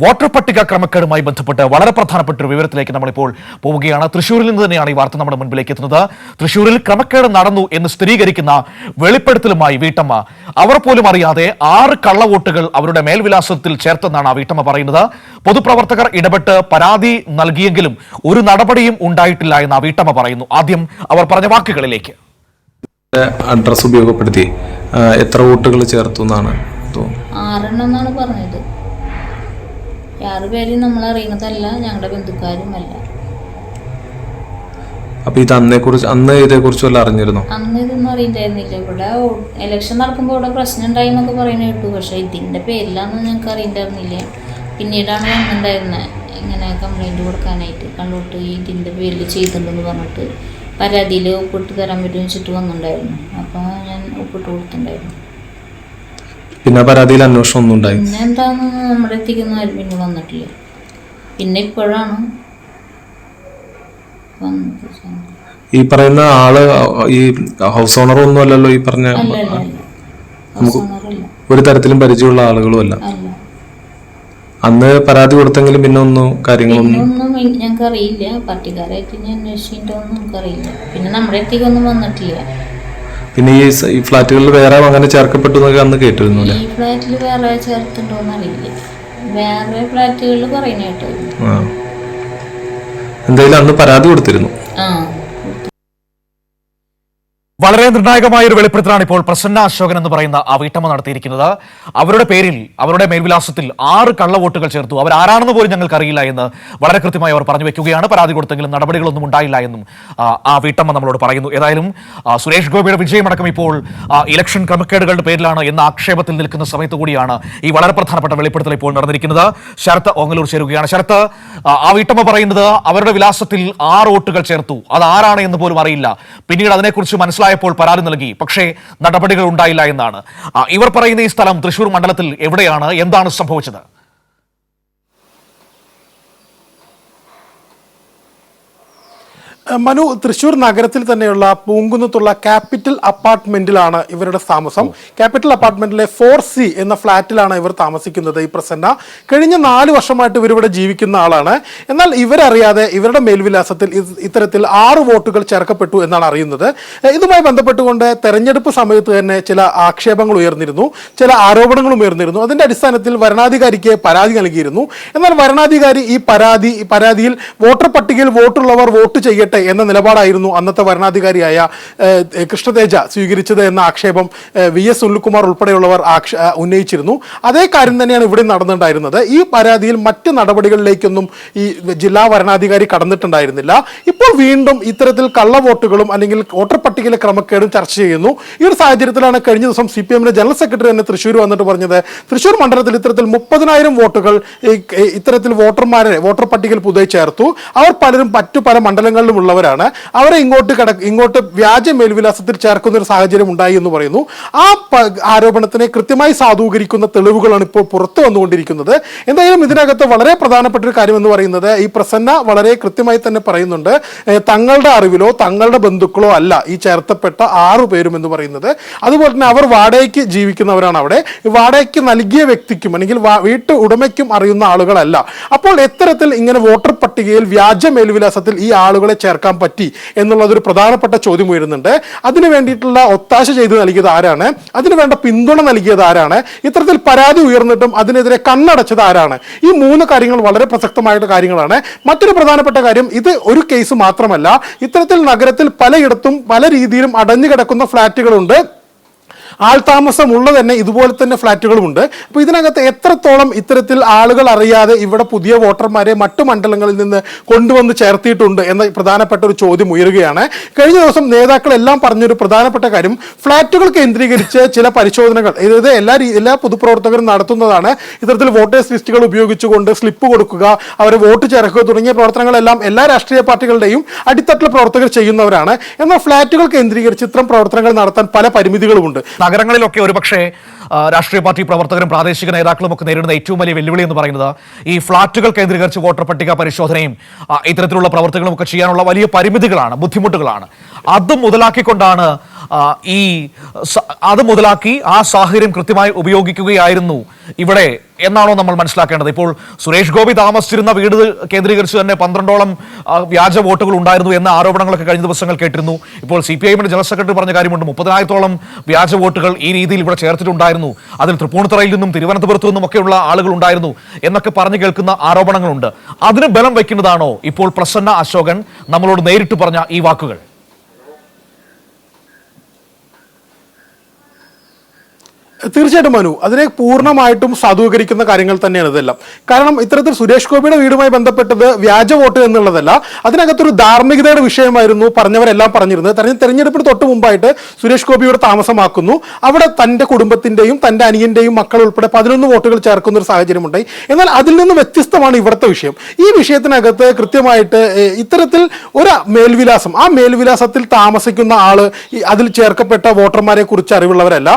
Voter പട്ടിക ക്രമക്കേടുമായി ബന്ധപ്പെട്ട് വളരെ പ്രധാനപ്പെട്ട ഒരു വിവരത്തിലേക്ക് നമ്മളിപ്പോൾ പോവുകയാണ്. തൃശ്ശൂരിൽ നിന്ന് തന്നെയാണ് ഈ വാർത്ത നമ്മുടെ മുൻപിലേക്ക് എത്തുന്നത്. തൃശ്ശൂരിൽ ക്രമക്കേട് നടന്നു എന്ന് സ്ഥിരീകരിക്കുന്ന വെളിപ്പെടുത്തലുമായി വീട്ടമ്മ. അവർ പോലും അറിയാതെ 6 കള്ളവോട്ടുകൾ അവരുടെ മേൽവിലാസത്തിൽ ചേർത്തെന്നാണ് ആ വീട്ടമ്മ പറയുന്നത്. പൊതുപ്രവർത്തകർ ഇടപെട്ട് പരാതി നൽകിയെങ്കിലും ഒരു നടപടിയും ഉണ്ടായിട്ടില്ല എന്ന് ആ വീട്ടമ്മ പറയുന്നു. ആദ്യം അവർ പറഞ്ഞ വാക്കുകളിലേക്ക്. അഡ്രസ് ഉപയോഗപ്പെടുത്തി എത്ര വോട്ടുകൾ ചേർത്തു എന്നാണ് തോന്നുന്നത്? പറഞ്ഞത് 6 പേര് നമ്മൾ അറിയുന്നതല്ല, ഞങ്ങളുടെ ബന്ധുക്കാരുമല്ല. അപ്പൊ ഇത് അന്ന് ഇതേക്കുറിച്ച് വല്ല അറിഞ്ഞിരുന്നോ? അന്ന് ഇതൊന്നും അറിയില്ലായിരുന്നില്ല. ഇവിടെ ഇലക്ഷൻ നടക്കുമ്പോൾ ഇവിടെ പ്രശ്നം ഉണ്ടായി എന്നൊക്കെ പറയുന്നത് കേട്ടു. പക്ഷെ ഇതിന്റെ പേരിലാണെന്ന് ഞങ്ങൾക്ക് അറിയില്ലായിരുന്നില്ല. പിന്നീടാണ് വന്നിട്ടുണ്ടായിരുന്നത് ഇങ്ങനെ കംപ്ലൈന്റ് കൊടുക്കാനായിട്ട്. കള്ളോട്ട് ഇതിന്റെ പേരിൽ ചെയ്തിട്ടുണ്ടെന്ന് പറഞ്ഞിട്ട് പരാതിയിൽ ഒപ്പിട്ട് തരാൻ പറ്റുമെന്ന് വെച്ചിട്ട് വന്നിട്ടുണ്ടായിരുന്നു. അപ്പോൾ ഞാൻ ഒപ്പിട്ട് കൊടുത്തിട്ടുണ്ടായിരുന്നു. പിന്നെ പരാതിയിൽ അന്വേഷണം ഒന്നും ഉണ്ടായി? പിന്നെ എന്താന്ന് നമ്മുടെ എത്തിക്കുന്ന ആരും പിന്നെ വന്നിട്ടില്ല. പിന്നെ ഇപ്പോഴാണ് ഈ പറയുന്ന ആള് ഈ ഹൗസ് ഓണർ ഒന്നും അല്ലല്ലോ. ഈ പറഞ്ഞ ഒരു തരത്തിലും പരിചയമുള്ള ആളുകളും അല്ല. അന്ന് പരാതി കൊടുത്തെങ്കിലും പിന്നെ ഒന്നും കാര്യങ്ങളൊന്നും ഞങ്ങൾക്ക് അറിയില്ല. പാർട്ടിക്കാരായിട്ട് ഞാൻ അന്വേഷിച്ചിട്ടൊന്നും നമുക്കറിയില്ല. പിന്നെ നമ്മുടെ എത്തിക്കൊന്നും വന്നിട്ടില്ല. പിന്നെ ഈ ഫ്ലാറ്റുകളിൽ വേറെ അങ്ങനെ ചേർക്കപ്പെട്ടു എന്നൊക്കെ അന്ന് കേട്ടിരുന്നു. ഈ ഫ്ലാറ്റിൽ വേറെ ചേർത്തിട്ടോന്ന് അറിയില്ല. വേറെ ഫ്ലാറ്റുകളിൽ പറയുന്ന കേട്ടോ. എന്തായാലും അന്ന് പരാതി കൊടുത്തിരുന്നു. വളരെ നിർണായകമായ ഒരു വെളിപ്പെടുത്തലാണ് ഇപ്പോൾ പ്രസന്ന അശോകൻ എന്ന് പറയുന്ന ആ വീട്ടമ്മ നടത്തിയിരിക്കുന്നത്. അവരുടെ പേരിൽ, അവരുടെ മേൽവിലാസത്തിൽ 6 കള്ളവോട്ടുകൾ ചേർത്തു. അവരാരാണെന്ന് പോലും ഞങ്ങൾക്ക് അറിയില്ല എന്ന് വളരെ കൃത്യമായി അവർ പറഞ്ഞു വെക്കുകയാണ്. പരാതി കൊടുത്തെങ്കിലും നടപടികളൊന്നും ഉണ്ടായില്ല എന്നും ആ വീട്ടമ്മ നമ്മളോട് പറയുന്നു. ഏതായാലും സുരേഷ് ഗോപിയുടെ വിജയമടക്കം ഇപ്പോൾ ഇലക്ഷൻ ക്രമക്കേടുകളുടെ പേരിലാണ് എന്ന ആക്ഷേപത്തിൽ നിൽക്കുന്ന സമയത്ത് കൂടിയാണ് ഈ വളരെ പ്രധാനപ്പെട്ട വെളിപ്പെടുത്തൽ ഇപ്പോൾ നടന്നിരിക്കുന്നത്. ശരത്ത് ഓങ്ങലൂർ ചേരുകയാണ്. ശരത്ത്, ആ വീട്ടമ്മ പറയുന്നത് അവരുടെ വിലാസത്തിൽ 6 വോട്ടുകൾ ചേർത്തു. അത് ആരാണ് എന്ന് പോലും അറിയില്ല. പിന്നീട് അതിനെക്കുറിച്ച് മനസ്സിലായപ്പോൾ പരാതി നൽകി, പക്ഷേ നടപടികൾ ഉണ്ടായില്ല എന്നാണ്. ഇവർ പറയുന്ന ഈ സ്ഥലം തൃശൂർ മണ്ഡലത്തിൽ എവിടെയാണ്? എന്താണ് സംഭവിച്ചത്? മനു, തൃശ്ശൂർ നഗരത്തിൽ തന്നെയുള്ള പൂങ്കുന്നത്തുള്ള ക്യാപിറ്റൽ അപ്പാർട്ട്മെന്റിലാണ് ഇവരുടെ താമസം. ക്യാപിറ്റൽ അപ്പാർട്ട്മെന്റിലെ 4C എന്ന ഫ്ളാറ്റിലാണ് ഇവർ താമസിക്കുന്നത്. ഈ പ്രസന്ന കഴിഞ്ഞ 4 വർഷമായിട്ട് ഇവരിവിടെ ജീവിക്കുന്ന ആളാണ്. എന്നാൽ ഇവരറിയാതെ ഇവരുടെ മേൽവിലാസത്തിൽ ഇത്തരത്തിൽ 6 വോട്ടുകൾ ചേർക്കപ്പെട്ടു എന്നാണ് അറിയുന്നത്. ഇതുമായി ബന്ധപ്പെട്ടുകൊണ്ട് തെരഞ്ഞെടുപ്പ് സമയത്ത് തന്നെ ചില ആക്ഷേപങ്ങൾ ഉയർന്നിരുന്നു, ചില ആരോപണങ്ങളും ഉയർന്നിരുന്നു. അതിന്റെ അടിസ്ഥാനത്തിൽ വരണാധികാരിക്ക് പരാതി നൽകിയിരുന്നു. എന്നാൽ വരണാധികാരി ഈ പരാതിയിൽ വോട്ടർ പട്ടികയിൽ വോട്ടുള്ളവർ വോട്ട് ചെയ്യട്ടെ എന്ന നിലപാടായിരുന്നു അന്നത്തെ വരണാധികാരിയായ കൃഷ്ണതേജ സ്വീകരിച്ചത് എന്ന ആക്ഷേപം VS സുനിൽകുമാർ ഉൾപ്പെടെയുള്ളവർ ഉന്നയിച്ചിരുന്നു. അതേ കാര്യം തന്നെയാണ് ഇവിടെ നടന്നിട്ടുണ്ടായിരുന്നത്. ഈ പരാതിയിൽ മറ്റ് നടപടികളിലേക്കൊന്നും ഈ ജില്ലാ വരണാധികാരി കടന്നിട്ടുണ്ടായിരുന്നില്ല. ഇപ്പോൾ വീണ്ടും ഇത്തരത്തിൽ കള്ളവോട്ടുകളും അല്ലെങ്കിൽ വോട്ടർ പട്ടികയിലെ ക്രമക്കേടും ചർച്ച ചെയ്യുന്നു. ഈ ഒരു സാഹചര്യത്തിലാണ് കഴിഞ്ഞ ദിവസം CPM ജനറൽ സെക്രട്ടറി തന്നെ തൃശ്ശൂർ വന്നിട്ട് പറഞ്ഞത് തൃശ്ശൂർ മണ്ഡലത്തിൽ ഇത്തരത്തിൽ 30,000 വോട്ടുകൾ ഇത്തരത്തിൽ വോട്ടർ പട്ടികയിൽ പുതുതായി ചേർത്തു. അവർ പലരും പല മണ്ഡലങ്ങളിലും ഉള്ളവരാണ്. അവരെ ഇങ്ങോട്ട് വ്യാജ മേൽവിലാസത്തിൽ ചേർക്കുന്ന ഒരു സാഹചര്യം ഉണ്ടായി എന്ന് പറയുന്നു. ആ ആരോപണത്തിനെ കൃത്യമായി സാധൂകരിക്കുന്ന തെളിവുകളാണ് ഇപ്പോൾ പുറത്തു വന്നുകൊണ്ടിരിക്കുന്നത്. എന്തായാലും ഇതിനകത്ത് വളരെ പ്രധാനപ്പെട്ട ഒരു കാര്യം എന്ന് പറയുന്നത് ഈ പ്രസന്ന വളരെ കൃത്യമായി തന്നെ പറയുന്നുണ്ട്, തങ്ങളുടെ അറിവിലോ തങ്ങളുടെ ബന്ധുക്കളോ അല്ല ഈ ചേർത്തപ്പെട്ട 6 പേരും എന്ന് പറയുന്നത്. അതുപോലെ തന്നെ അവർ വാടകയ്ക്ക് ജീവിക്കുന്നവരാണ്. അവിടെ വാടകയ്ക്ക് നൽകിയ വ്യക്തിക്കും അല്ലെങ്കിൽ വീട്ടു ഉടമയ്ക്കും അറിയുന്ന ആളുകളല്ല. അപ്പോൾ എത്തരത്തിൽ ഇങ്ങനെ വോട്ടർ പട്ടികയിൽ വ്യാജ മേൽവിലാസത്തിൽ ഈ ആളുകളെ ചേർക്കാൻ പറ്റി എന്നുള്ളതൊരു പ്രധാനപ്പെട്ട ചോദ്യം ഉയരുന്നുണ്ട്. അതിനു വേണ്ടിയിട്ടുള്ള ഒത്താശ ചെയ്ത് നൽകിയത് ആരാണ്? അതിനു വേണ്ട പിന്തുണ നൽകിയത് ആരാണ്? ഇത്തരത്തിൽ പരാതി ഉയർന്നിട്ടും അതിനെതിരെ കണ്ണടച്ചത് ആരാണ്? ഈ 3 കാര്യങ്ങൾ വളരെ പ്രസക്തമായിട്ട് കാര്യങ്ങളാണ്. മറ്റൊരു പ്രധാനപ്പെട്ട കാര്യം, ഇത് ഒരു കേസ് മാത്രമല്ല. ഇത്തരത്തിൽ നഗരത്തിൽ പലയിടത്തും പല രീതിയിലും അടഞ്ഞു കിടക്കുന്ന ഫ്ളാറ്റുകളുണ്ട്. ആൾതാമസമുള്ള തന്നെ ഇതുപോലെ തന്നെ ഫ്ളാറ്റുകളുമുണ്ട്. അപ്പോൾ ഇതിനകത്ത് എത്രത്തോളം ഇത്തരത്തിൽ ആളുകൾ അറിയാതെ ഇവിടെ പുതിയ വോട്ടർമാരെ മറ്റു മണ്ഡലങ്ങളിൽ നിന്ന് കൊണ്ടുവന്ന് ചേർത്തിയിട്ടുണ്ട് എന്ന പ്രധാനപ്പെട്ട ഒരു ചോദ്യം ഉയരുകയാണ്. കഴിഞ്ഞ ദിവസം നേതാക്കളെല്ലാം പറഞ്ഞൊരു പ്രധാനപ്പെട്ട കാര്യം, ഫ്ളാറ്റുകൾ കേന്ദ്രീകരിച്ച് ചില പരിശോധനകൾ എല്ലാ പൊതുപ്രവർത്തകരും നടത്തുന്നതാണ്. ഇത്തരത്തിൽ വോട്ടേഴ്സ് ലിസ്റ്റുകൾ ഉപയോഗിച്ചുകൊണ്ട് സ്ലിപ്പ് കൊടുക്കുക, അവരെ വോട്ട് ചേർക്കുക തുടങ്ങിയ പ്രവർത്തനങ്ങളെല്ലാം എല്ലാ രാഷ്ട്രീയ പാർട്ടികളുടെയും അടിത്തട്ടിലെ പ്രവർത്തകർ ചെയ്യുന്നവരാണ്. എന്നാൽ ഫ്ളാറ്റുകൾ കേന്ദ്രീകരിച്ച് ഇത്തരം പ്രവർത്തനങ്ങൾ നടത്താൻ പല പരിമിതികളുമുണ്ട്. നഗരങ്ങളിലൊക്കെ ഒരുപക്ഷെ രാഷ്ട്രീയ പാർട്ടി പ്രവർത്തകരും പ്രാദേശിക നേതാക്കളും ഒക്കെ നേരിടുന്ന ഏറ്റവും വലിയ വെല്ലുവിളി എന്ന് പറയുന്നത് ഈ ഫ്ളാറ്റുകൾ കേന്ദ്രീകരിച്ച് വോട്ടർ പട്ടിക പരിശോധനയും ഇത്തരത്തിലുള്ള പ്രവർത്തനങ്ങളും ഒക്കെ ചെയ്യാനുള്ള വലിയ പരിമിതികളാണ്, ബുദ്ധിമുട്ടുകളാണ്. അത് മുതലാക്കിക്കൊണ്ടാണ് ഈ അത് മുതലാക്കി ആ സാഹചര്യം കൃത്യമായി ഉപയോഗിക്കുകയായിരുന്നു ഇവിടെ എന്നാണോ നമ്മൾ മനസ്സിലാക്കേണ്ടത്? ഇപ്പോൾ സുരേഷ് ഗോപി താമസിച്ചിരുന്ന വീട് കേന്ദ്രീകരിച്ച് തന്നെ 12ഓളം വ്യാജ വോട്ടുകൾ ഉണ്ടായിരുന്നു എന്ന ആരോപണങ്ങളൊക്കെ കഴിഞ്ഞ ദിവസങ്ങൾ കേട്ടിരുന്നു. ഇപ്പോൾ CPIM ജനറൽ സെക്രട്ടറി പറഞ്ഞ കാര്യമുണ്ട്, 30,000-ഓളം വ്യാജ വോട്ടുകൾ ഈ രീതിയിൽ ഇവിടെ ചേർത്തിട്ടുണ്ടായിരുന്നു, അതിൽ തൃപ്പൂണിത്തുറയിൽ നിന്നും തിരുവനന്തപുരത്തു നിന്നും ഒക്കെയുള്ള ആളുകൾ ഉണ്ടായിരുന്നു എന്നൊക്കെ പറഞ്ഞു കേൾക്കുന്ന ആരോപണങ്ങളുണ്ട്. അതിന് ബലം വയ്ക്കുന്നതാണോ ഇപ്പോൾ പ്രസന്ന അശോകൻ നമ്മളോട് നേരിട്ട് പറഞ്ഞ ഈ വാക്കുകൾ? തീർച്ചയായിട്ടും മനു, അതിനെ പൂർണ്ണമായിട്ടും സാധൂകരിക്കുന്ന കാര്യങ്ങൾ തന്നെയാണ് ഇതെല്ലാം. കാരണം ഇത്തരത്തിൽ സുരേഷ് ഗോപിയുടെ വീടുമായി ബന്ധപ്പെട്ടത് വ്യാജ വോട്ട് എന്നുള്ളതല്ല, അതിനകത്തൊരു ധാർമ്മികതയുടെ വിഷയമായിരുന്നു പറഞ്ഞവരെല്ലാം പറഞ്ഞിരുന്നത്. തെരഞ്ഞെടുപ്പിന് തൊട്ട് മുമ്പായിട്ട് സുരേഷ് ഗോപിയുടെ താമസമാക്കുന്നു, അവിടെ തന്റെ കുടുംബത്തിന്റെയും തന്റെ അനിയന്റെയും മക്കൾ ഉൾപ്പെടെ 11 വോട്ടുകൾ ചേർക്കുന്ന ഒരു സാഹചര്യമുണ്ടായി. എന്നാൽ അതിൽ നിന്ന് വ്യത്യസ്തമാണ് ഇവിടുത്തെ വിഷയം. ഈ വിഷയത്തിനകത്ത് കൃത്യമായിട്ട് ഇത്തരത്തിൽ ഒരു മേൽവിലാസം, ആ മേൽവിലാസത്തിൽ താമസിക്കുന്ന ആള് അതിൽ ചേർക്കപ്പെട്ട വോട്ടർമാരെ കുറിച്ച് അറിവുള്ളവരല്ല,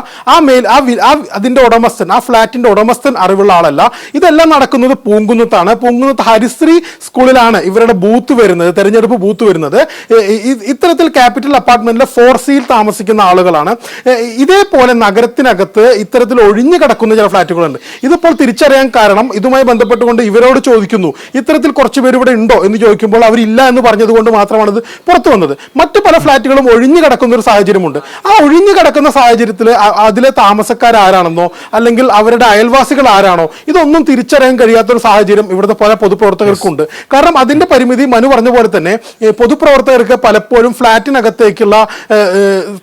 അതിന്റെ ഉടമസ്ഥൻ, ആ ഫ്ളാറ്റിന്റെ ഉടമസ്ഥൻ അറിവുള്ള ആളല്ല. ഇതെല്ലാം നടക്കുന്നത് പൂങ്കുന്നത്താണ്. പൂങ്കുന്നത്ത് ഹരിശ്രീ സ്കൂളിലാണ് ഇവരുടെ ബൂത്ത് വരുന്നത്, തെരഞ്ഞെടുപ്പ് ബൂത്ത് വരുന്നത്. ഇത്തരത്തിൽ ക്യാപിറ്റൽ അപ്പാർട്ട്മെന്റിലെ 4C താമസിക്കുന്ന ആളുകളാണ്. ഇതേപോലെ നഗരത്തിനകത്ത് ഇത്തരത്തിൽ ഒഴിഞ്ഞു കിടക്കുന്ന ചില ഫ്ളാറ്റുകളുണ്ട്. ഇതിപ്പോൾ തിരിച്ചറിയാൻ കാരണം ഇതുമായി ബന്ധപ്പെട്ടുകൊണ്ട് ഇവരോട് ചോദിക്കുന്നു, ഇത്തരത്തിൽ കുറച്ച് പേര് ഇവിടെ ഉണ്ടോ എന്ന് ചോദിക്കുമ്പോൾ അവരില്ല എന്ന് പറഞ്ഞതുകൊണ്ട് മാത്രമാണ് ഇത് പുറത്തു വന്നത്. മറ്റു പല ഫ്ളാറ്റുകളും ഒഴിഞ്ഞു കിടക്കുന്ന ഒരു സാഹചര്യമുണ്ട്. ആ ഒഴിഞ്ഞു കിടക്കുന്ന സാഹചര്യത്തിൽ അതിലെ താമസക്കാരാരാണെന്നോ അല്ലെങ്കിൽ അവരുടെ അയൽവാസികൾ ആരാണോ ഇതൊന്നും തിരിച്ചറിയാൻ കഴിയാത്തൊരു സാഹചര്യം ഇവിടുത്തെ പല പൊതുപ്രവർത്തകർക്കുണ്ട്. കാരണം അതിന്റെ പരിമിതി മനു പറഞ്ഞ പോലെ തന്നെ പൊതുപ്രവർത്തകർക്ക് പലപ്പോഴും ഫ്ളാറ്റിനകത്തേക്കുള്ള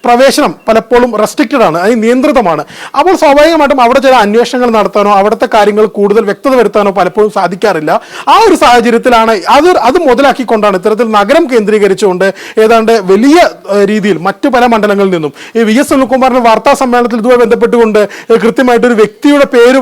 പ്രവേശനം പലപ്പോഴും റെസ്ട്രിക്റ്റഡ് ആണ്, അത് നിയന്ത്രിതമാണ്. അപ്പോൾ സ്വാഭാവികമായിട്ടും അവിടെ ചില അന്വേഷണങ്ങൾ നടത്താനോ അവിടുത്തെ കാര്യങ്ങൾ കൂടുതൽ വ്യക്തത വരുത്താനോ പലപ്പോഴും സാധിക്കാറില്ല. ആ ഒരു സാഹചര്യത്തിലാണ് അത് മുതലാക്കിക്കൊണ്ടാണ് ഇത്തരത്തിൽ നഗരം കേന്ദ്രീകരിച്ചുകൊണ്ട് ഏതാണ്ട് വലിയ രീതിയിൽ മറ്റു പല മണ്ഡലങ്ങളിൽ നിന്നും ഈ VS സുനിൽകുമാറിന്റെ വാർത്താ സമ്മേളനത്തിൽ ഇതുമായി ബന്ധപ്പെട്ടുകൊണ്ട് കൃത്യമായിട്ട് ഒരു വ്യക്തിയുടെ പേര്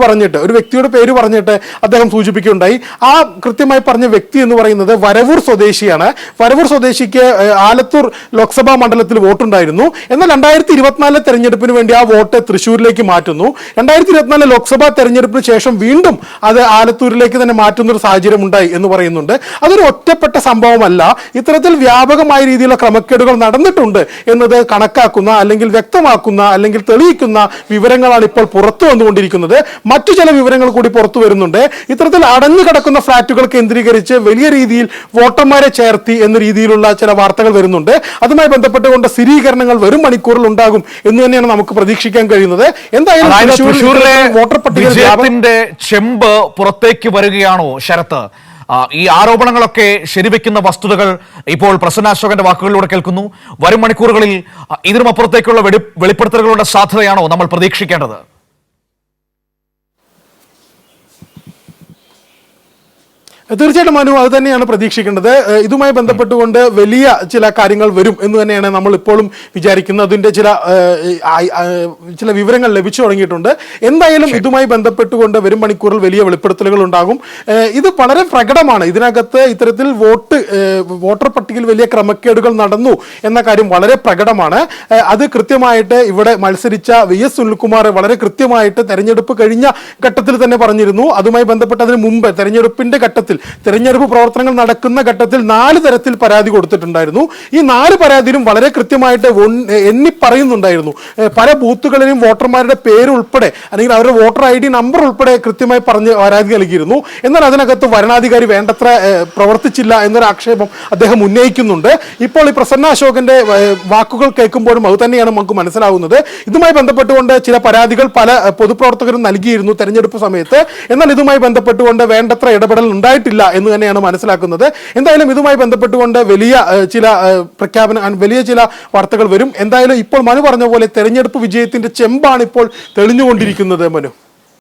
പറഞ്ഞിട്ട് അദ്ദേഹം സൂചിപ്പിക്കുകയുണ്ടായി. ആ കൃത്യമായി പറഞ്ഞ വ്യക്തി എന്ന് പറയുന്നത് വരവൂർ സ്വദേശിയാണ്. വരവൂർ സ്വദേശിക്ക് ആലത്തൂർ ലോക്സഭാ മണ്ഡലത്തിൽ വോട്ടുണ്ടായിരുന്നു. എന്നാൽ 2024 തെരഞ്ഞെടുപ്പിന് വേണ്ടി ആ വോട്ട് തൃശ്ശൂരിലേക്ക് മാറ്റുന്നു. 2024 ലോക്സഭാ തെരഞ്ഞെടുപ്പിന് ശേഷം വീണ്ടും അത് ആലത്തൂരിലേക്ക് തന്നെ മാറ്റുന്ന ഒരു സാഹചര്യം ഉണ്ടായി എന്ന് പറയുന്നുണ്ട്. അതൊരു ഒറ്റപ്പെട്ട സംഭവമല്ല, ഇത്തരത്തിൽ വ്യാപകമായ രീതിയിലുള്ള ക്രമക്കേടുകൾ നടന്നിട്ടുണ്ട് എന്നത് കണക്കാക്കുന്ന അല്ലെങ്കിൽ വ്യക്തമാക്കുന്ന അല്ലെങ്കിൽ തെളിയിക്കുന്ന വിവരങ്ങളാണ് ഇപ്പോൾ പുറത്തു വന്നുകൊണ്ടിരിക്കുന്നത്. മറ്റു ചില വിവരങ്ങൾ കൂടി പുറത്തു വരുന്നുണ്ട്. ഇത്തരത്തിൽ അടഞ്ഞു കിടക്കുന്ന ഫ്ളാറ്റുകൾ കേന്ദ്രീകരിച്ച് വലിയ രീതിയിൽ വോട്ടർമാരെ ചേർത്തി എന്ന രീതിയിലുള്ള ചില വാർത്തകൾ വരുന്നുണ്ട്. അതുമായി ബന്ധപ്പെട്ടുകൊണ്ട് സ്ഥിരീകരണങ്ങൾ വരും മണിക്കൂറിൽ ഉണ്ടാകും എന്ന് തന്നെയാണ് നമുക്ക് പ്രതീക്ഷിക്കാൻ കഴിയുന്നത്. എന്തായാലും വോട്ടർ പട്ടികയുടെ ചെമ്പ് പുറത്തേക്ക് വരികയാണോ ശരത്ത്? ഈ ആരോപണങ്ങളൊക്കെ ശരിവെക്കുന്ന വസ്തുതകൾ ഇപ്പോൾ പ്രസന്ന അശോകന്റെ വാക്കുകളിലൂടെ കേൾക്കുന്നു. വരും മണിക്കൂറുകളിൽ ഇതിനുമപ്പുറത്തേക്കുള്ള വെളിപ്പെടുത്തലുകളുടെ സാധ്യതയാണോ നമ്മൾ പ്രതീക്ഷിക്കേണ്ടത്? തീർച്ചയായിട്ടും മനു, അത് തന്നെയാണ് പ്രതീക്ഷിക്കേണ്ടത്. ഇതുമായി ബന്ധപ്പെട്ടുകൊണ്ട് വലിയ ചില കാര്യങ്ങൾ വരും എന്ന് തന്നെയാണ് നമ്മൾ ഇപ്പോഴും വിചാരിക്കുന്നത്. അതിന്റെ ചില വിവരങ്ങൾ ലഭിച്ചു തുടങ്ങിയിട്ടുണ്ട്. എന്തായാലും ഇതുമായി ബന്ധപ്പെട്ടുകൊണ്ട് വരും മണിക്കൂറിൽ വലിയ വെളിപ്പെടുത്തലുകൾ ഉണ്ടാകും. ഇത് വളരെ പ്രകടമാണ്. ഇതിനകത്ത് ഇത്തരത്തിൽ വോട്ടർ പട്ടികയിൽ വലിയ ക്രമക്കേടുകൾ നടന്നു എന്ന കാര്യം വളരെ പ്രകടമാണ്. അത് കൃത്യമായിട്ട് ഇവിടെ മത്സരിച്ച VS സുനിൽകുമാർ വളരെ കൃത്യമായിട്ട് തെരഞ്ഞെടുപ്പ് കഴിഞ്ഞ ഘട്ടത്തിൽ തന്നെ പറഞ്ഞിരുന്നു. അതുമായി ബന്ധപ്പെട്ട് അതിന് മുമ്പ് തെരഞ്ഞെടുപ്പിന്റെ ഘട്ടത്തിൽ, തെരഞ്ഞെടുപ്പ് പ്രവർത്തനങ്ങൾ നടക്കുന്ന ഘട്ടത്തിൽ 4 തരത്തിൽ പരാതി കൊടുത്തിട്ടുണ്ടായിരുന്നു. ഈ 4 പരാതിയിലും വളരെ കൃത്യമായിട്ട് എണ്ണി പറയുന്നുണ്ടായിരുന്നു. പല ബൂത്തുകളിലും വോട്ടർമാരുടെ പേര് ഉൾപ്പെടെ അല്ലെങ്കിൽ അവരുടെ വോട്ടർ ID നമ്പർ ഉൾപ്പെടെ കൃത്യമായി പറഞ്ഞ് പരാതി നൽകിയിരുന്നു. എന്നാൽ അതിനകത്ത് വരണാധികാരി വേണ്ടത്ര പ്രവർത്തിച്ചില്ല എന്നൊരു ആക്ഷേപം അദ്ദേഹം ഉന്നയിക്കുന്നുണ്ട്. ഇപ്പോൾ ഈ പ്രസന്ന അശോകന്റെ വാക്കുകൾ കേൾക്കുമ്പോഴും അത് തന്നെയാണ് നമുക്ക് മനസ്സിലാവുന്നത്. ഇതുമായി ബന്ധപ്പെട്ടുകൊണ്ട് ചില പരാതികൾ പല പൊതുപ്രവർത്തകരും നൽകിയിരുന്നു തെരഞ്ഞെടുപ്പ് സമയത്ത്. എന്നാൽ ഇതുമായി ബന്ധപ്പെട്ടുകൊണ്ട് വേണ്ടത്ര ഇടപെടൽ ഉണ്ടായിട്ടില്ല എന്ന് തന്നെയാണ് മനസ്സിലാക്കുന്നത്. എന്തായാലും ഇതുമായി ബന്ധപ്പെട്ടുകൊണ്ട് വലിയ ചില വാർത്തകൾ വരും. എന്തായാലും ഇപ്പോൾ മനു പറഞ്ഞ പോലെ തെരഞ്ഞെടുപ്പ് വിജയത്തിന്റെ ചെമ്പാണ് ഇപ്പോൾ തെളിഞ്ഞുകൊണ്ടിരിക്കുന്നത് മനു.